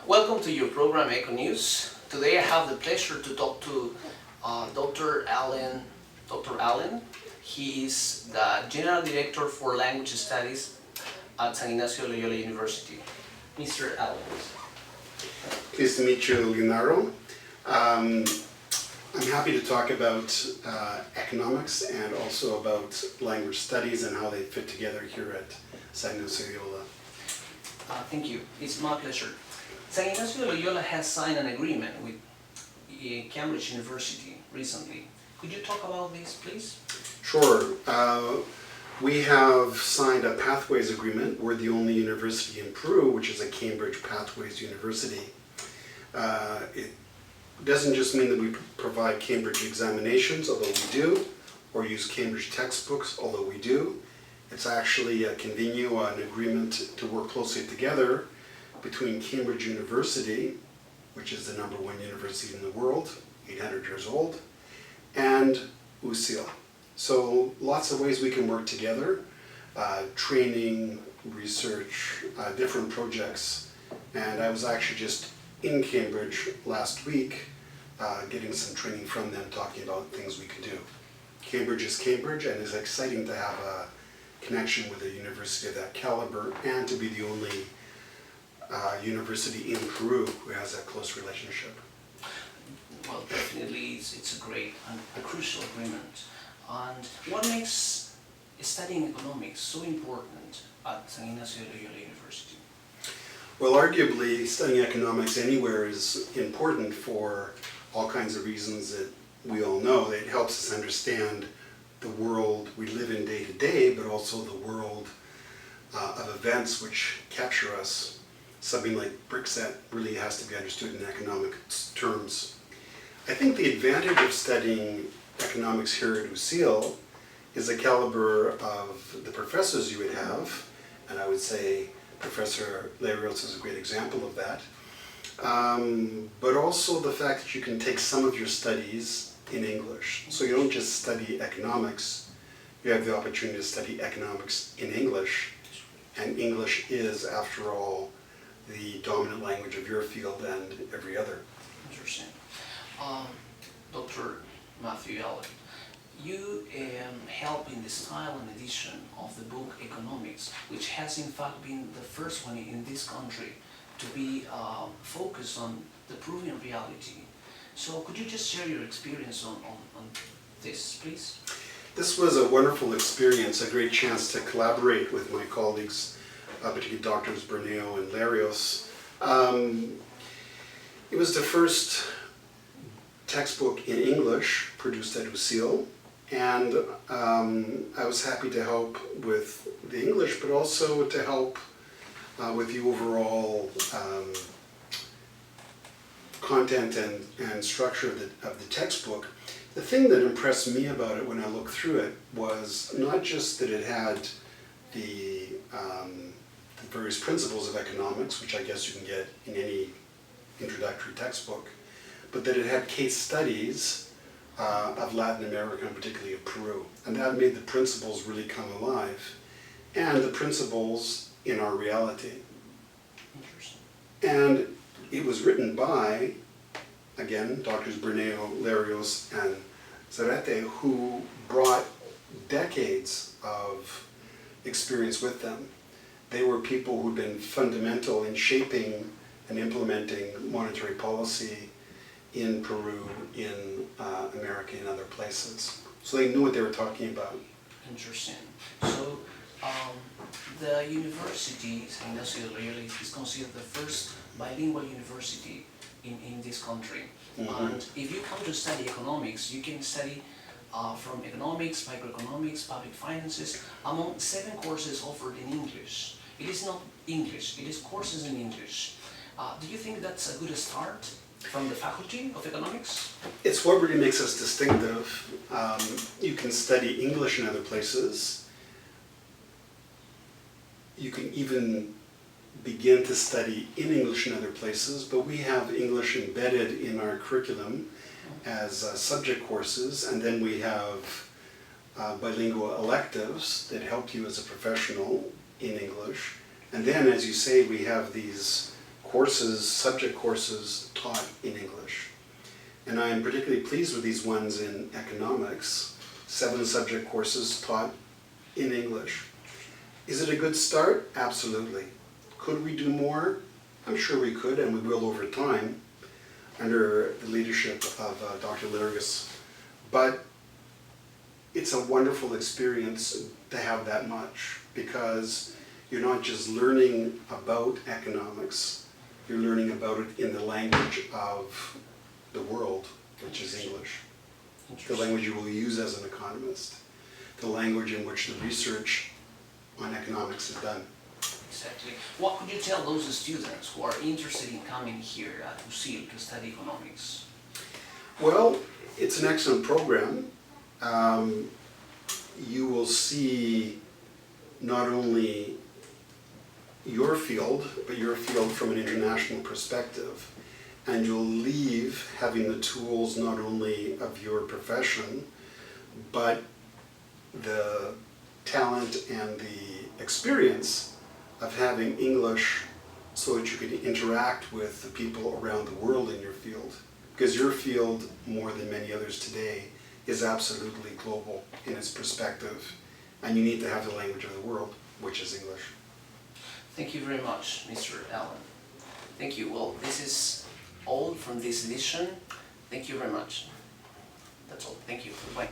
Welcome to your program ECONews. Today I have the pleasure to talk to Dr. Allen. Dr. Allen. He is the General Director for Language Studies at San Ignacio Loyola University. Mr. Allen. Pleased to meet you, Leonardo. I'm happy to talk about economics and also about language studies and how they fit together here at San Ignacio Loyola. Thank you. It's my pleasure. San Ignacio Loyola has signed an agreement with Cambridge University recently. Could you talk about this, please? Sure. We have signed a Pathways agreement. We're the only university in Peru which is a Cambridge Pathways University. It doesn't just mean that we provide Cambridge examinations, although we do, or use Cambridge textbooks, although we do. It's actually a convenio, an agreement to work closely together between Cambridge University, which is the #1 university in the world, 800 years old, and Usil. So lots of ways we can work together, training, research, different projects. And I was actually just in Cambridge last week getting some training from them, talking about things we could do. Cambridge is Cambridge, and it's exciting to have a connection with a university of that caliber and to be the only university in Peru who has a close relationship. Well, definitely it's a great and a crucial agreement. And what makes studying economics so important at San Ignacio Loyola University? Well, arguably, studying economics anywhere is important for all kinds of reasons that we all know. It helps us understand the world we live in day to day, but also the world of events which capture us. Something like Brexit really has to be understood in economic terms. I think the advantage of studying economics here at Usil is the caliber of the professors you would have, and I would say Professor Larios is a great example of that, but also the fact that you can take some of your studies in English. So you don't just study economics, you have the opportunity to study economics in English, and English is, after all, the dominant language of your field and every other. Interesting. Dr. Mathew Allen, you help in the style and edition of the book Economics, which has in fact been the first one in this country to be focused on the Peruvian reality. So could you just share your experience on this, please? This was a wonderful experience, a great chance to collaborate with my colleagues, particularly Drs. Berneo and Larios. It was the first textbook in English produced at Usil, and I was happy to help with the English, but also to help with the overall content and structure of the textbook. The thing that impressed me about it when I looked through it was not just that it had the various principles of economics, which I guess you can get in any introductory textbook, but that it had case studies of Latin America and particularly of Peru. And that made the principles really come alive, and the principles in our reality. Interesting. And it was written by, again, Drs. Berneo, Larios, and Zarete, who brought decades of experience with them. They were people who'd been fundamental in shaping and implementing monetary policy in Peru, in America, and other places. So they knew what they were talking about. Interesting. So the university, San Ignacio Loyola, is considered the first bilingual university in this country. Mm-hmm. And if you come to study economics, you can study from economics, microeconomics, public finances, among 7 courses offered in English. It is not English, it is courses in English. Do you think that's a good start from the faculty of economics? It's what really makes us distinctive. You can study English in other places. You can even begin to study in English in other places, but we have English embedded in our curriculum as subject courses, and then we have bilingual electives that help you as a professional in English. And then, as you say, we have these courses, subject courses taught in English. And I am particularly pleased with these ones in economics, 7 subject courses taught in English. Is it a good start? Absolutely. Could we do more? I'm sure we could, and we will over time, under the leadership of Dr. Lirgus. But it's a wonderful experience to have that much, because you're not just learning about economics, you're learning about it in the language of the world, which is English. The language you will use as an economist, the language in which the research on economics is done. Exactly. What could you tell those students who are interested in coming here at Usil to study economics? Well, it's an excellent program. You will see not only your field, but your field from an international perspective. And you'll leave having the tools not only of your profession, but the talent and the experience of having English so that you can interact with the people around the world in your field. Because your field, more than many others today, is absolutely global in its perspective. And you need to have the language of the world, which is English. Thank you very much, Mr. Allen. Thank you. Well, this is all from this edition. Thank you very much. That's all. Thank you. Goodbye.